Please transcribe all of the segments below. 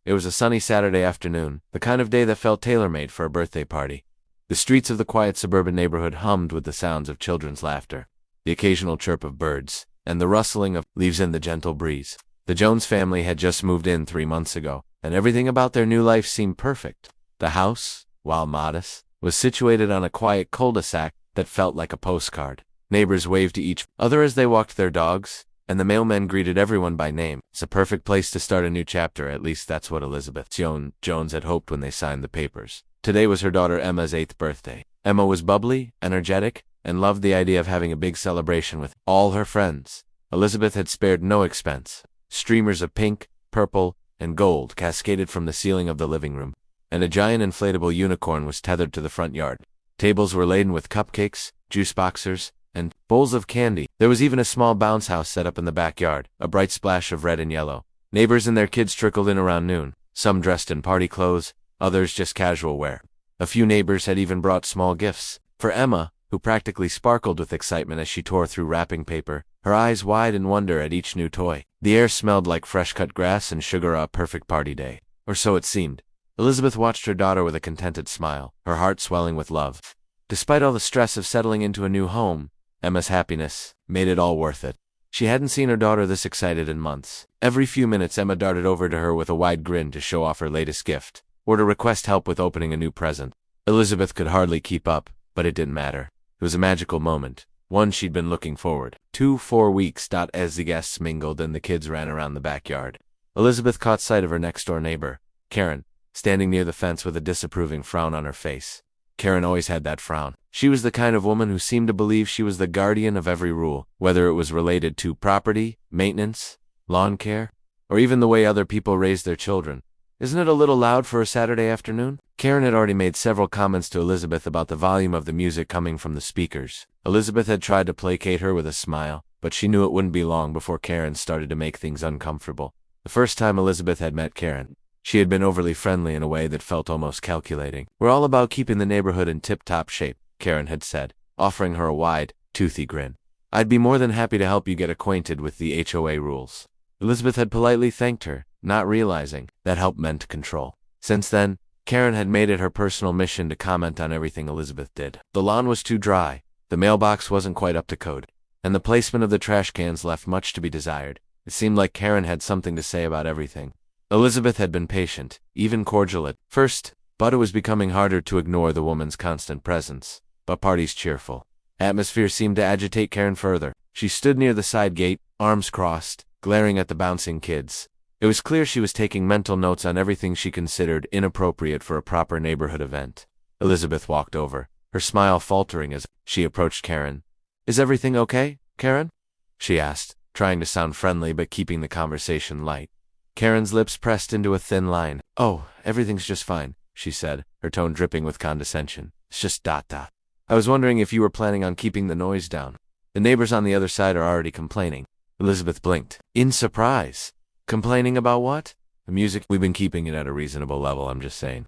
It was a sunny Saturday afternoon, the kind of day that felt tailor-made for a birthday party. The streets of the quiet suburban neighborhood hummed with the sounds of children's laughter, the occasional chirp of birds, and the rustling of leaves in the gentle breeze. The Jones family had just moved in 3 months ago, and everything about their new life seemed perfect. The house, while modest, was situated on a quiet cul-de-sac that felt like a postcard. Neighbors waved to each other as they walked their dogs, and the mailmen greeted everyone by name. It's a perfect place to start a new chapter, at least that's what Elizabeth Jones had hoped when they signed the papers. Today was her daughter Emma's 8th birthday. Emma was bubbly, energetic, and loved the idea of having a big celebration with all her friends. Elizabeth had spared no expense. Streamers of pink, purple, and gold cascaded from the ceiling of the living room, and a giant inflatable unicorn was tethered to the front yard. Tables were laden with cupcakes, juice boxers, and bowls of candy. There was even a small bounce house set up in the backyard, a bright splash of red and yellow. Neighbors and their kids trickled in around noon, some dressed in party clothes, others just casual wear. A few neighbors had even brought small gifts. For Emma, who practically sparkled with excitement as she tore through wrapping paper, her eyes wide in wonder at each new toy. The air smelled like fresh-cut grass and sugar, a perfect party day. Or so it seemed. Elizabeth watched her daughter with a contented smile, her heart swelling with love. Despite all the stress of settling into a new home, Emma's happiness made it all worth it. She hadn't seen her daughter this excited in months. Every few minutes Emma darted over to her with a wide grin to show off her latest gift, or to request help with opening a new present. Elizabeth could hardly keep up, but it didn't matter. It was a magical moment, one she'd been looking forward to 4 weeks. As the guests mingled and the kids ran around the backyard, Elizabeth caught sight of her next-door neighbor, Karen, standing near the fence with a disapproving frown on her face. Karen always had that frown. She was the kind of woman who seemed to believe she was the guardian of every rule, whether it was related to property, maintenance, lawn care, or even the way other people raised their children. "Isn't it a little loud for a Saturday afternoon?" Karen had already made several comments to Elizabeth about the volume of the music coming from the speakers. Elizabeth had tried to placate her with a smile, but she knew it wouldn't be long before Karen started to make things uncomfortable. The first time Elizabeth had met Karen, she had been overly friendly in a way that felt almost calculating. "We're all about keeping the neighborhood in tip-top shape," Karen had said, offering her a wide, toothy grin. "I'd be more than happy to help you get acquainted with the HOA rules." Elizabeth had politely thanked her, not realizing that help meant control. Since then, Karen had made it her personal mission to comment on everything Elizabeth did. The lawn was too dry, the mailbox wasn't quite up to code, and the placement of the trash cans left much to be desired. It seemed like Karen had something to say about everything. Elizabeth had been patient, even cordial at first, but it was becoming harder to ignore the woman's constant presence. But party's cheerful atmosphere seemed to agitate Karen further. She stood near the side gate, arms crossed, glaring at the bouncing kids. It was clear she was taking mental notes on everything she considered inappropriate for a proper neighborhood event. Elizabeth walked over, her smile faltering as she approached Karen. "Is everything okay, Karen?" she asked, trying to sound friendly but keeping the conversation light. Karen's lips pressed into a thin line. "Oh, everything's just fine," she said, her tone dripping with condescension. "It's just ... I was wondering if you were planning on keeping the noise down. The neighbors on the other side are already complaining." Elizabeth blinked, in surprise. "Complaining about what?" "The music. We've been keeping it at a reasonable level, I'm just saying."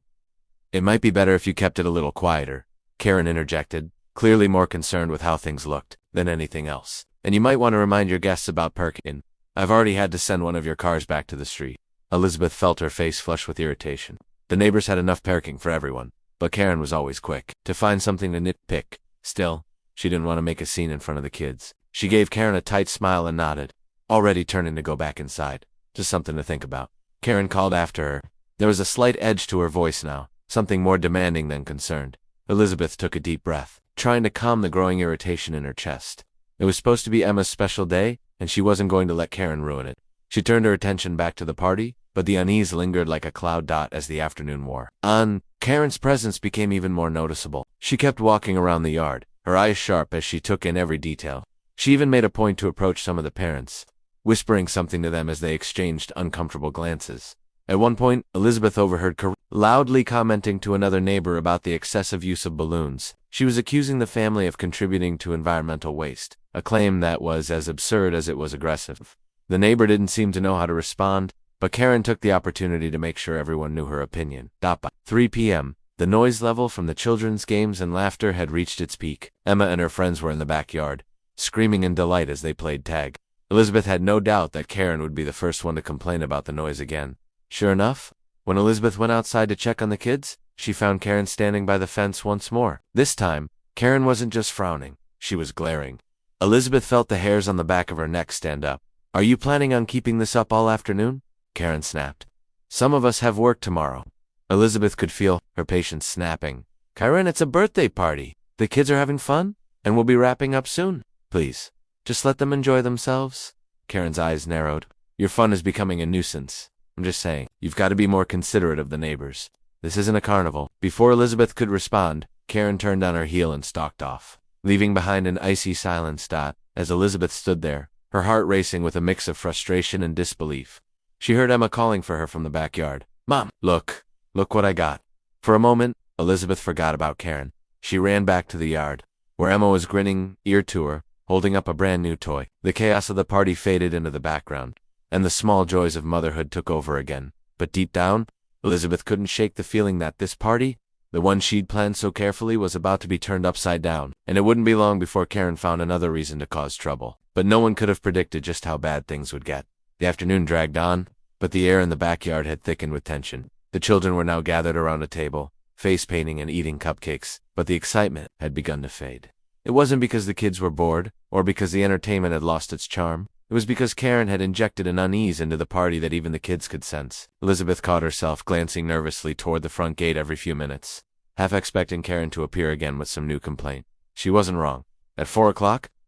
"It might be better if you kept it a little quieter," Karen interjected, clearly more concerned with how things looked than anything else. "And you might want to remind your guests about parking. I've already had to send one of your cars back to the street." Elizabeth felt her face flush with irritation. The neighbors had enough parking for everyone, but Karen was always quick to find something to nitpick. Still, she didn't want to make a scene in front of the kids. She gave Karen a tight smile and nodded, already turning to go back inside. "Just something to think about," Karen called after her. There was a slight edge to her voice now, something more demanding than concerned. Elizabeth took a deep breath, trying to calm the growing irritation in her chest. It was supposed to be Emma's special day, and she wasn't going to let Karen ruin it. She turned her attention back to the party, but the unease lingered like a cloud dot as the afternoon wore on. Karen's presence became even more noticeable. She kept walking around the yard, her eyes sharp as she took in every detail. She even made a point to approach some of the parents, whispering something to them as they exchanged uncomfortable glances. At one point, Elizabeth overheard loudly commenting to another neighbor about the excessive use of balloons. She was accusing the family of contributing to environmental waste, a claim that was as absurd as it was aggressive. The neighbor didn't seem to know how to respond, but Karen took the opportunity to make sure everyone knew her opinion. By 3 p.m., the noise level from the children's games and laughter had reached its peak. Emma and her friends were in the backyard, screaming in delight as they played tag. Elizabeth had no doubt that Karen would be the first one to complain about the noise again. Sure enough, When Elizabeth went outside to check on the kids, she found Karen standing by the fence once more. This time, Karen wasn't just frowning, she was glaring. Elizabeth felt the hairs on the back of her neck stand up. "Are you planning on keeping this up all afternoon?" Karen snapped. "Some of us have work tomorrow." Elizabeth could feel her patience snapping. "Karen, it's a birthday party. The kids are having fun, and we'll be wrapping up soon. Please, just let them enjoy themselves." Karen's eyes narrowed. "Your fun is becoming a nuisance. I'm just saying, you've got to be more considerate of the neighbors. This isn't a carnival." Before Elizabeth could respond, Karen turned on her heel and stalked off, leaving behind an icy silence. As Elizabeth stood there, her heart racing with a mix of frustration and disbelief, she heard Emma calling for her from the backyard. "Mom, look what I got." For a moment, Elizabeth forgot about Karen. She ran back to the yard, where Emma was grinning ear to her, holding up a brand new toy. The chaos of the party faded into the background, and the small joys of motherhood took over again. But deep down, Elizabeth couldn't shake the feeling that this party, the one she'd planned so carefully, was about to be turned upside down, and it wouldn't be long before Karen found another reason to cause trouble. But no one could have predicted just how bad things would get. The afternoon dragged on, but the air in the backyard had thickened with tension. The children were now gathered around a table, face painting and eating cupcakes, but the excitement had begun to fade. It wasn't because the kids were bored, or because the entertainment had lost its charm. It was because Karen had injected an unease into the party that even the kids could sense. Elizabeth caught herself glancing nervously toward the front gate every few minutes, half expecting Karen to appear again with some new complaint. She wasn't wrong. At 4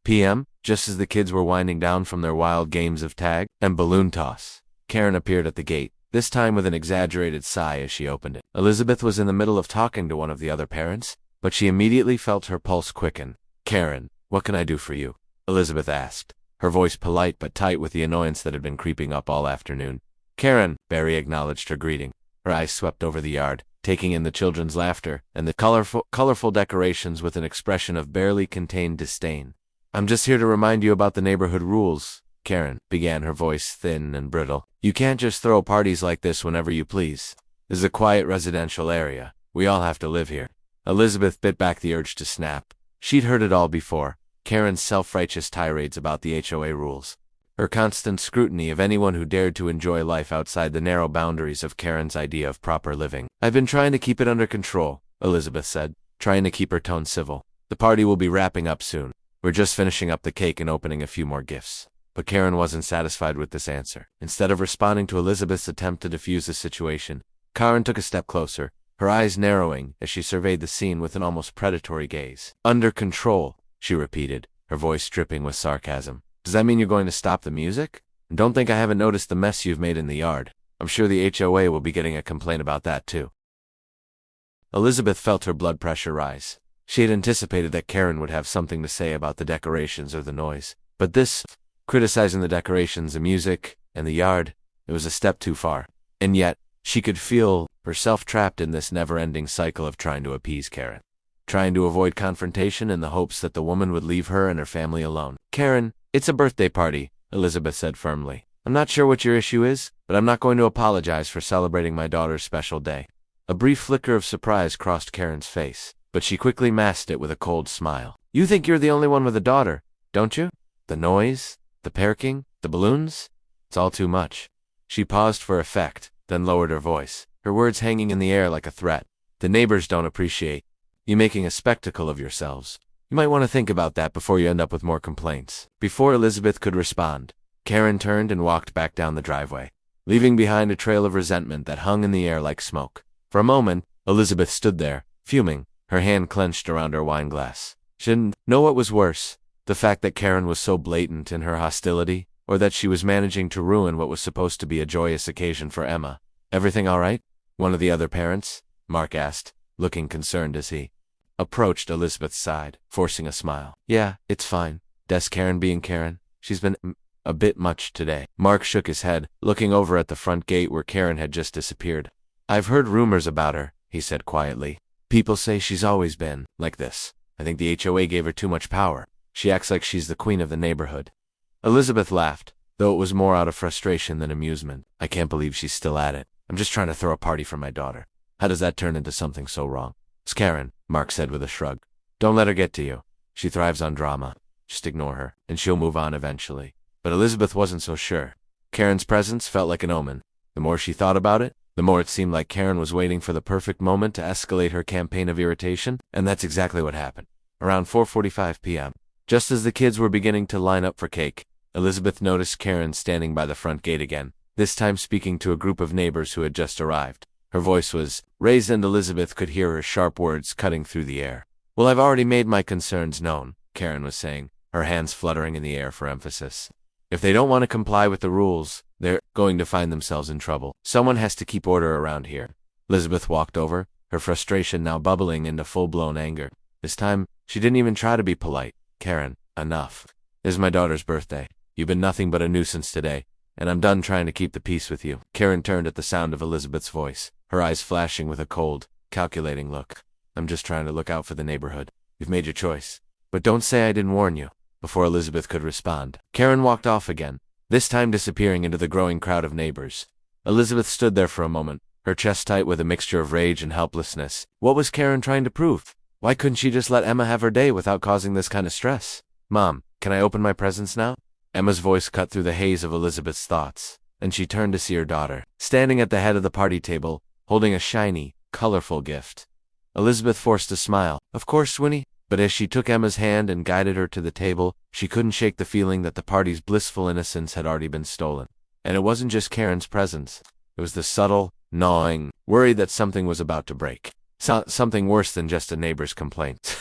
p.m., just as the kids were winding down from their wild games of tag and balloon toss, Karen appeared at the gate, this time with an exaggerated sigh as she opened it. Elizabeth was in the middle of talking to one of the other parents, but she immediately felt her pulse quicken. "Karen, what can I do for you?" Elizabeth asked, her voice polite but tight with the annoyance that had been creeping up all afternoon. "Karen," Barry acknowledged her greeting. Her eyes swept over the yard, taking in the children's laughter and the colorful decorations with an expression of barely contained disdain. "I'm just here to remind you about the neighborhood rules," Karen began, her voice thin and brittle. "You can't just throw parties like this whenever you please. This is a quiet residential area. We all have to live here." Elizabeth bit back the urge to snap. She'd heard it all before. Karen's self-righteous tirades about the HOA rules, her constant scrutiny of anyone who dared to enjoy life outside the narrow boundaries of Karen's idea of proper living. "I've been trying to keep it under control," Elizabeth said, trying to keep her tone civil. "The party will be wrapping up soon. We're just finishing up the cake and opening a few more gifts." But Karen wasn't satisfied with this answer. Instead of responding to Elizabeth's attempt to defuse the situation, Karen took a step closer, her eyes narrowing as she surveyed the scene with an almost predatory gaze. "Under control," she repeated, her voice dripping with sarcasm. "Does that mean you're going to stop the music? And don't think I haven't noticed the mess you've made in the yard. I'm sure the HOA will be getting a complaint about that too." Elizabeth felt her blood pressure rise. She had anticipated that Karen would have something to say about the decorations or the noise. But this, criticizing the decorations, the music, and the yard, it was a step too far. And yet, she could feel herself trapped in this never-ending cycle of trying to appease Karen, trying to avoid confrontation in the hopes that the woman would leave her and her family alone. "Karen, it's a birthday party," Elizabeth said firmly. "I'm not sure what your issue is, but I'm not going to apologize for celebrating my daughter's special day." A brief flicker of surprise crossed Karen's face, but she quickly masked it with a cold smile. "You think you're the only one with a daughter, don't you? The noise, the parking, the balloons? It's all too much." She paused for effect, then lowered her voice, her words hanging in the air like a threat. "The neighbors don't appreciate you making a spectacle of yourselves. You might want to think about that before you end up with more complaints." Before Elizabeth could respond, Karen turned and walked back down the driveway, leaving behind a trail of resentment that hung in the air like smoke. For a moment, Elizabeth stood there, fuming, her hand clenched around her wine glass. She didn't know what was worse, the fact that Karen was so blatant in her hostility, or that she was managing to ruin what was supposed to be a joyous occasion for Emma. "Everything all right?" one of the other parents, Mark asked, looking concerned as he approached Elizabeth's side, forcing a smile. "Yeah, it's fine. Des Karen being Karen. She's been a bit much today." Mark shook his head, looking over at the front gate where Karen had just disappeared. "I've heard rumors about her," he said quietly. "People say she's always been like this. I think the HOA gave her too much power. She acts like she's the queen of the neighborhood." Elizabeth laughed, though it was more out of frustration than amusement. "I can't believe she's still at it. I'm just trying to throw a party for my daughter. How does that turn into something so wrong?" "It's Karen," Mark said with a shrug. "Don't let her get to you. She thrives on drama. Just ignore her, and she'll move on eventually." But Elizabeth wasn't so sure. Karen's presence felt like an omen. The more she thought about it, the more it seemed like Karen was waiting for the perfect moment to escalate her campaign of irritation, and that's exactly what happened. Around 4:45 p.m., just as the kids were beginning to line up for cake, Elizabeth noticed Karen standing by the front gate again, this time speaking to a group of neighbors who had just arrived. Her voice was raised and Elizabeth could hear her sharp words cutting through the air. "Well, I've already made my concerns known," Karen was saying, her hands fluttering in the air for emphasis. "If they don't want to comply with the rules, they're going to find themselves in trouble. Someone has to keep order around here." Elizabeth walked over, her frustration now bubbling into full-blown anger. This time, she didn't even try to be polite. "Karen, enough. It's my daughter's birthday. You've been nothing but a nuisance today, and I'm done trying to keep the peace with you." Karen turned at the sound of Elizabeth's voice, her eyes flashing with a cold, calculating look. "I'm just trying to look out for the neighborhood. You've made your choice. But don't say I didn't warn you." Before Elizabeth could respond, Karen walked off again, this time disappearing into the growing crowd of neighbors. Elizabeth stood there for a moment, her chest tight with a mixture of rage and helplessness. What was Karen trying to prove? Why couldn't she just let Emma have her day without causing this kind of stress? "Mom, can I open my presents now?" Emma's voice cut through the haze of Elizabeth's thoughts, and she turned to see her daughter, standing at the head of the party table, holding a shiny, colorful gift. Elizabeth forced a smile. "Of course, Winnie." But as she took Emma's hand and guided her to the table, she couldn't shake the feeling that the party's blissful innocence had already been stolen. And it wasn't just Karen's presence. It was the subtle, gnawing worry that something was about to break. Something worse than just a neighbor's complaint.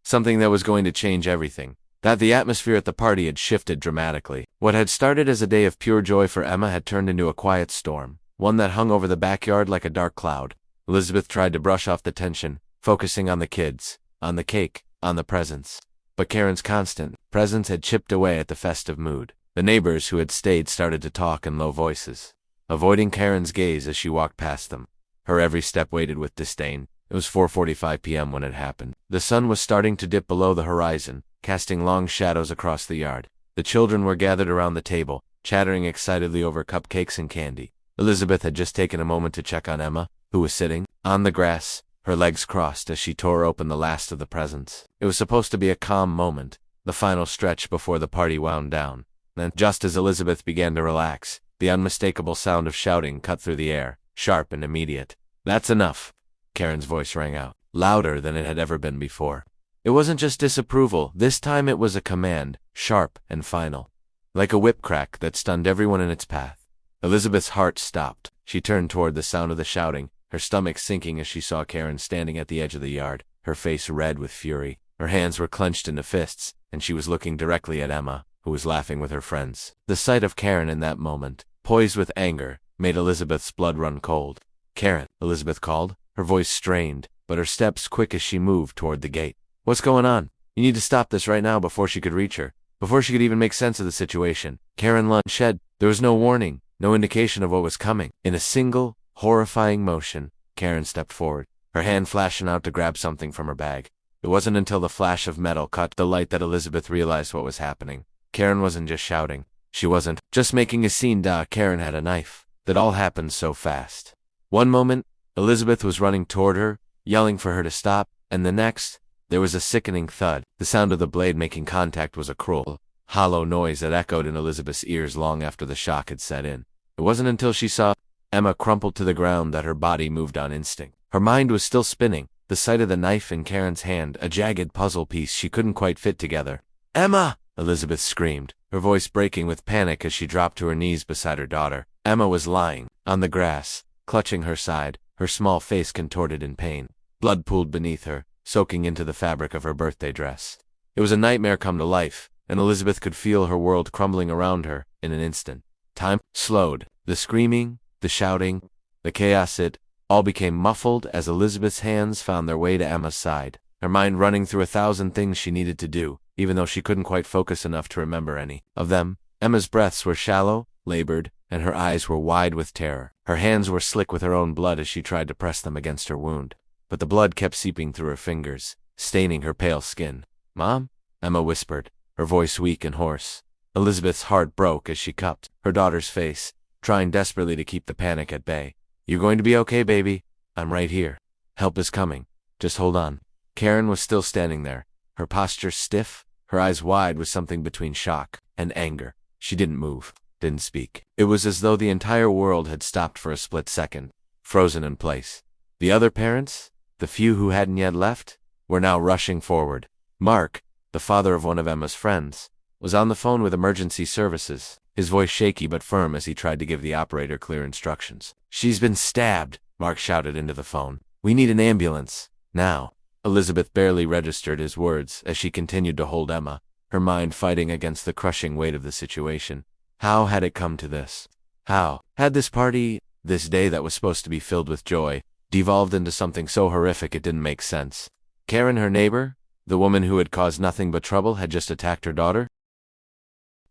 Something that was going to change everything. That the atmosphere at the party had shifted dramatically. What had started as a day of pure joy for Emma had turned into a quiet storm, one that hung over the backyard like a dark cloud. Elizabeth tried to brush off the tension, focusing on the kids, on the cake, on the presents. But Karen's constant presence had chipped away at the festive mood. The neighbors who had stayed started to talk in low voices, avoiding Karen's gaze as she walked past them. Her every step weighted with disdain. It was 4:45 p.m. when it happened. The sun was starting to dip below the horizon, casting long shadows across the yard. The children were gathered around the table, chattering excitedly over cupcakes and candy. Elizabeth had just taken a moment to check on Emma, who was sitting on the grass, her legs crossed as she tore open the last of the presents. It was supposed to be a calm moment, the final stretch before the party wound down. Then, just as Elizabeth began to relax, the unmistakable sound of shouting cut through the air, sharp and immediate. "That's enough," Karen's voice rang out, louder than it had ever been before. It wasn't just disapproval. This time it was a command, sharp and final, like a whip crack that stunned everyone in its path. Elizabeth's heart stopped. She turned toward the sound of the shouting, her stomach sinking as she saw Karen standing at the edge of the yard, her face red with fury. Her hands were clenched into fists, and she was looking directly at Emma, who was laughing with her friends. The sight of Karen in that moment, poised with anger, made Elizabeth's blood run cold. "Karen," Elizabeth called, her voice strained, but her steps quick as she moved toward the gate. "What's going on? You need to stop this right now." Before she could reach her, before she could even make sense of the situation, Karen lunged ahead. There was no warning, no indication of what was coming. In a single, horrifying motion, Karen stepped forward, her hand flashing out to grab something from her bag. It wasn't until the flash of metal caught the light that Elizabeth realized what was happening. Karen wasn't just shouting. She wasn't just making a scene. Karen had a knife. That all happened so fast. One moment, Elizabeth was running toward her, yelling for her to stop, and the next, there was a sickening thud. The sound of the blade making contact was a cruel, hollow noise that echoed in Elizabeth's ears long after the shock had set in. It wasn't until she saw Emma crumpled to the ground that her body moved on instinct. Her mind was still spinning, the sight of the knife in Karen's hand, a jagged puzzle piece she couldn't quite fit together. "Emma!" Elizabeth screamed, her voice breaking with panic as she dropped to her knees beside her daughter. Emma was lying on the grass, clutching her side, her small face contorted in pain. Blood pooled beneath her, soaking into the fabric of her birthday dress. It was a nightmare come to life, and Elizabeth could feel her world crumbling around her in an instant. Time slowed. The screaming, the shouting, the chaos, it all became muffled as Elizabeth's hands found their way to Emma's side, her mind running through 1,000 things she needed to do, even though she couldn't quite focus enough to remember any of them. Emma's breaths were shallow, labored, and her eyes were wide with terror. Her hands were slick with her own blood as she tried to press them against her wound. But the blood kept seeping through her fingers, staining her pale skin. "Mom?" Emma whispered, her voice weak and hoarse. Elizabeth's heart broke as she cupped her daughter's face, trying desperately to keep the panic at bay. "You're going to be okay, baby. I'm right here. Help is coming. Just hold on." Karen was still standing there, her posture stiff, her eyes wide with something between shock and anger. She didn't move. didn't speak. It was as though the entire world had stopped for a split second, frozen in place. The other parents, the few who hadn't yet left, were now rushing forward. Mark, the father of one of Emma's friends, was on the phone with emergency services, his voice shaky but firm as he tried to give the operator clear instructions. "She's been stabbed," Mark shouted into the phone. "We need an ambulance. Now." Elizabeth barely registered his words as she continued to hold Emma, her mind fighting against the crushing weight of the situation. How had it come to this? How had this party, this day that was supposed to be filled with joy, devolved into something so horrific it didn't make sense? Karen, her neighbor, the woman who had caused nothing but trouble, had just attacked her daughter?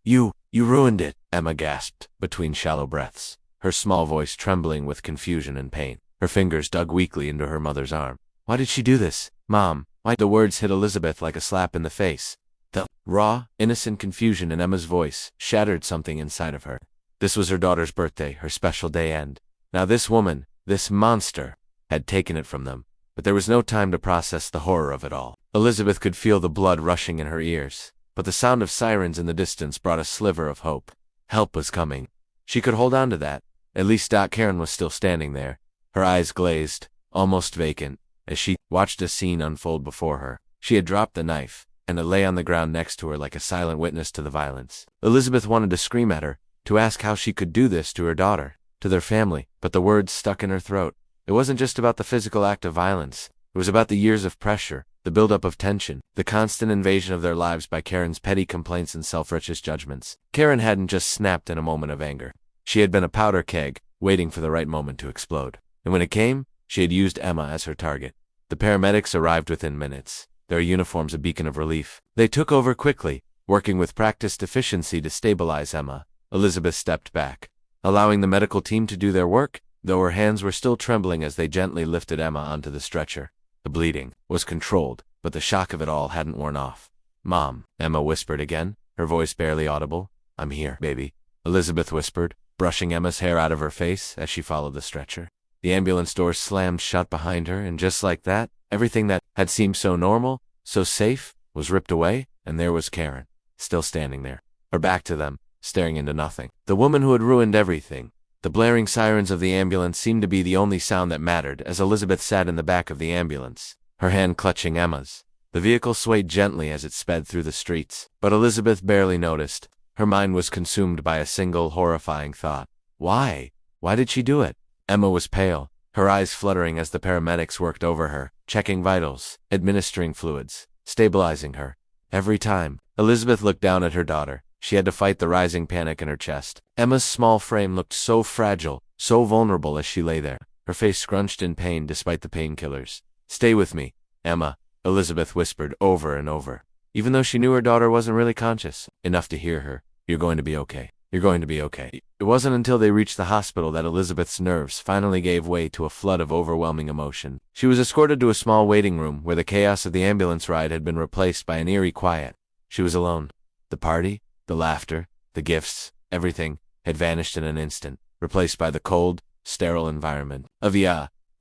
You ruined it," Emma gasped between shallow breaths, her small voice trembling with confusion and pain. Her fingers dug weakly into her mother's arm. "Why did she do this, Mom? Why?" The words hit Elizabeth like a slap in the face. The raw, innocent confusion in Emma's voice shattered something inside of her. This was her daughter's birthday, her special day, and now this woman, this monster, had taken it from them. But there was no time to process the horror of it all. Elizabeth could feel the blood rushing in her ears, but the sound of sirens in the distance brought a sliver of hope. Help was coming. She could hold on to that. At least Karen was still standing there, her eyes glazed, almost vacant, as she watched a scene unfold before her. She had dropped the knife, and it lay on the ground next to her like a silent witness to the violence. Elizabeth wanted to scream at her, to ask how she could do this to her daughter, to their family, but the words stuck in her throat. It wasn't just about the physical act of violence. It was about the years of pressure, the buildup of tension, the constant invasion of their lives by Karen's petty complaints and self-righteous judgments. Karen hadn't just snapped in a moment of anger. She had been a powder keg, waiting for the right moment to explode. And when it came, she had used Emma as her target. The paramedics arrived within minutes, their uniforms a beacon of relief. They took over quickly, working with practiced efficiency to stabilize Emma. Elizabeth stepped back, allowing the medical team to do their work, though her hands were still trembling as they gently lifted Emma onto the stretcher. The bleeding was controlled, but the shock of it all hadn't worn off. "Mom," Emma whispered again, her voice barely audible. "I'm here, baby," Elizabeth whispered, brushing Emma's hair out of her face as she followed the stretcher. The ambulance doors slammed shut behind her, and just like that, everything that had seemed so normal, so safe, was ripped away, and there was Karen, still standing there, her back to them, staring into nothing. The woman who had ruined everything. The blaring sirens of the ambulance seemed to be the only sound that mattered as Elizabeth sat in the back of the ambulance, her hand clutching Emma's. The vehicle swayed gently as it sped through the streets, but Elizabeth barely noticed. Her mind was consumed by a single horrifying thought. Why? Why did she do it? Emma was pale, her eyes fluttering as the paramedics worked over her, checking vitals, administering fluids, stabilizing her. Every time Elizabeth looked down at her daughter, she had to fight the rising panic in her chest. Emma's small frame looked so fragile, so vulnerable as she lay there, her face scrunched in pain despite the painkillers. "Stay with me, Emma," Elizabeth whispered over and over, even though she knew her daughter wasn't really conscious enough to hear her. "You're going to be okay. You're going to be okay." It wasn't until they reached the hospital that Elizabeth's nerves finally gave way to a flood of overwhelming emotion. She was escorted to a small waiting room where the chaos of the ambulance ride had been replaced by an eerie quiet. She was alone. The party, the laughter, the gifts, everything had vanished in an instant, replaced by the cold, sterile environment of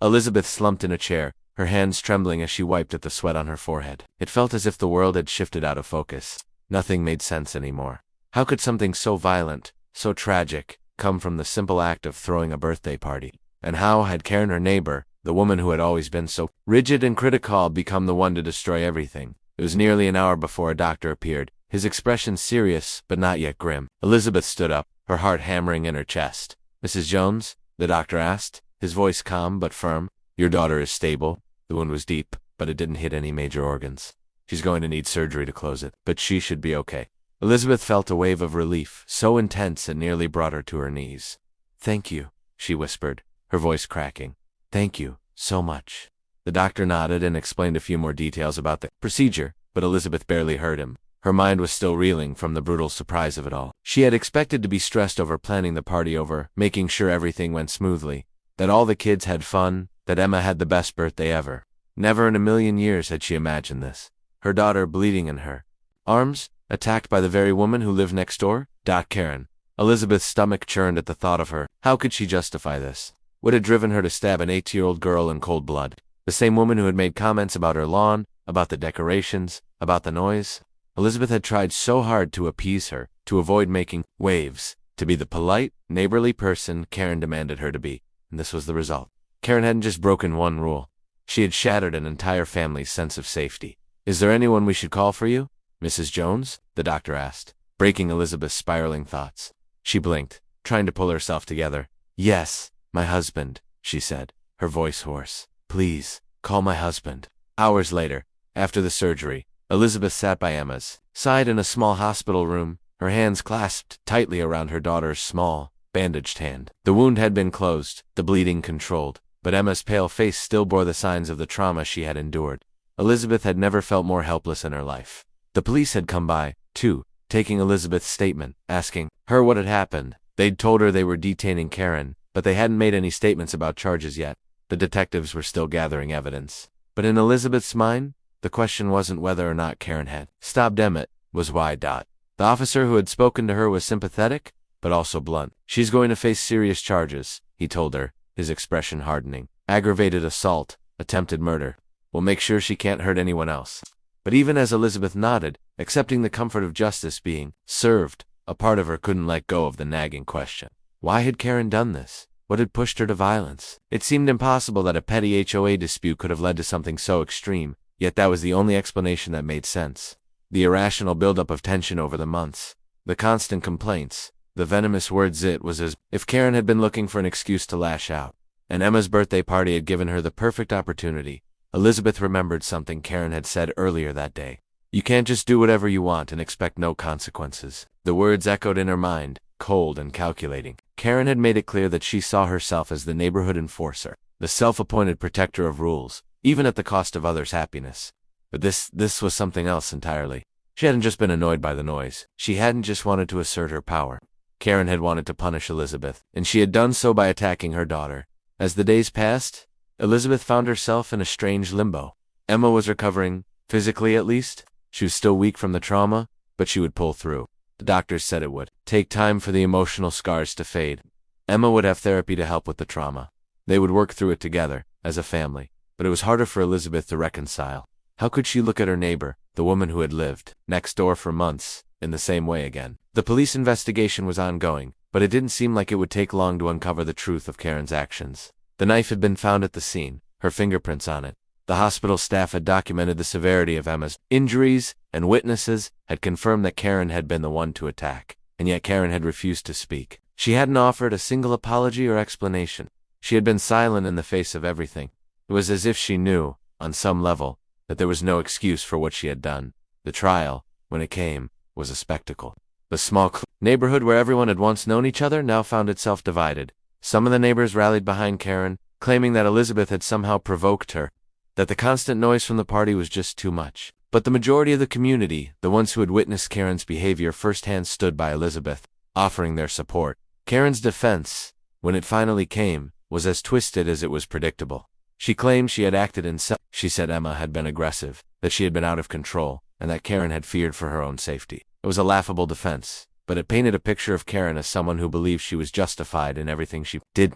Elizabeth slumped in a chair, her hands trembling as she wiped at the sweat on her forehead. It felt as if the world had shifted out of focus. Nothing made sense anymore. How could something so violent, so tragic, come from the simple act of throwing a birthday party? And how had Karen, her neighbor, the woman who had always been so rigid and critical, become the one to destroy everything? It was nearly an hour before a doctor appeared, his expression serious but not yet grim. Elizabeth stood up, her heart hammering in her chest. "Mrs. Jones?" the doctor asked, his voice calm but firm. "Your daughter is stable." The wound was deep, but it didn't hit any major organs. "She's going to need surgery to close it, but she should be okay." Elizabeth felt a wave of relief, so intense it nearly brought her to her knees. "Thank you," she whispered, her voice cracking. "Thank you so much." The doctor nodded and explained a few more details about the procedure, but Elizabeth barely heard him. Her mind was still reeling from the brutal surprise of it all. She had expected to be stressed over planning the party, over making sure everything went smoothly, that all the kids had fun, that Emma had the best birthday ever. Never in a million years had she imagined this. Her daughter bleeding in her arms, attacked by the very woman who lived next door? Karen. Elizabeth's stomach churned at the thought of her. How could she justify this? What had driven her to stab an 8-year-old girl in cold blood? The same woman who had made comments about her lawn, about the decorations, about the noise? Elizabeth had tried so hard to appease her, to avoid making waves, to be the polite, neighborly person Karen demanded her to be, and this was the result. Karen hadn't just broken one rule. She had shattered an entire family's sense of safety. "Is there anyone we should call for you, Mrs. Jones?" the doctor asked, breaking Elizabeth's spiraling thoughts. She blinked, trying to pull herself together. "Yes, my husband," she said, her voice hoarse. "Please, call my husband." Hours later, after the surgery, Elizabeth sat by Emma's side in a small hospital room, her hands clasped tightly around her daughter's small, bandaged hand. The wound had been closed, the bleeding controlled, but Emma's pale face still bore the signs of the trauma she had endured. Elizabeth had never felt more helpless in her life. The police had come by, too, taking Elizabeth's statement, asking her what had happened. They'd told her they were detaining Karen, but they hadn't made any statements about charges yet. The detectives were still gathering evidence. But in Elizabeth's mind, the question wasn't whether or not Karen had stopped Emmett, was why. The officer who had spoken to her was sympathetic, but also blunt. "She's going to face serious charges," he told her, his expression hardening. "Aggravated assault, attempted murder. We'll make sure she can't hurt anyone else." But even as Elizabeth nodded, accepting the comfort of justice being served, a part of her couldn't let go of the nagging question. Why had Karen done this? What had pushed her to violence? It seemed impossible that a petty HOA dispute could have led to something so extreme, yet that was the only explanation that made sense. The irrational buildup of tension over the months, the constant complaints, the venomous words. It was as if Karen had been looking for an excuse to lash out, and Emma's birthday party had given her the perfect opportunity. Elizabeth remembered something Karen had said earlier that day. "You can't just do whatever you want and expect no consequences." The words echoed in her mind, cold and calculating. Karen had made it clear that she saw herself as the neighborhood enforcer, the self-appointed protector of rules, even at the cost of others' happiness. But this was something else entirely. She hadn't just been annoyed by the noise. She hadn't just wanted to assert her power. Karen had wanted to punish Elizabeth, and she had done so by attacking her daughter. As the days passed, Elizabeth found herself in a strange limbo. Emma was recovering, physically at least. She was still weak from the trauma, but she would pull through. The doctors said it would take time for the emotional scars to fade. Emma would have therapy to help with the trauma. They would work through it together, as a family. But it was harder for Elizabeth to reconcile. How could she look at her neighbor, the woman who had lived next door for months, in the same way again? The police investigation was ongoing, but it didn't seem like it would take long to uncover the truth of Karen's actions. The knife had been found at the scene, her fingerprints on it. The hospital staff had documented the severity of Emma's injuries, and witnesses had confirmed that Karen had been the one to attack. And yet Karen had refused to speak. She hadn't offered a single apology or explanation. She had been silent in the face of everything. It was as if she knew, on some level, that there was no excuse for what she had done. The trial, when it came, was a spectacle. The small neighborhood where everyone had once known each other now found itself divided. Some of the neighbors rallied behind Karen, claiming that Elizabeth had somehow provoked her, that the constant noise from the party was just too much. But the majority of the community, the ones who had witnessed Karen's behavior firsthand, stood by Elizabeth, offering their support. Karen's defense, when it finally came, was as twisted as it was predictable. She claimed she had acted in self. She said Emma had been aggressive, that she had been out of control, and that Karen had feared for her own safety. It was a laughable defense, but it painted a picture of Karen as someone who believed she was justified in everything she did,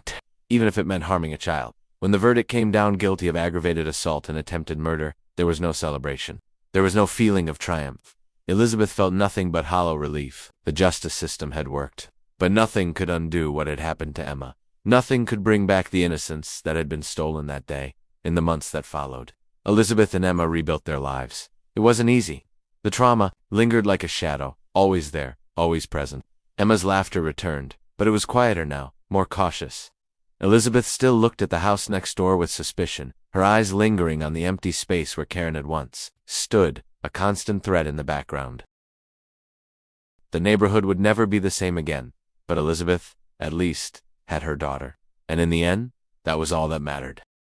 even if it meant harming a child. When the verdict came down guilty of aggravated assault and attempted murder, there was no celebration. There was no feeling of triumph. Elizabeth felt nothing but hollow relief. The justice system had worked. But nothing could undo what had happened to Emma. Nothing could bring back the innocence that had been stolen that day, in the months that followed. Elizabeth and Emma rebuilt their lives. It wasn't easy. The trauma lingered like a shadow, always there, always present. Emma's laughter returned, but it was quieter now, more cautious. Elizabeth still looked at the house next door with suspicion, her eyes lingering on the empty space where Karen had once stood, a constant threat in the background. The neighborhood would never be the same again, but Elizabeth, at least, had her daughter. And in the end, that was all that mattered.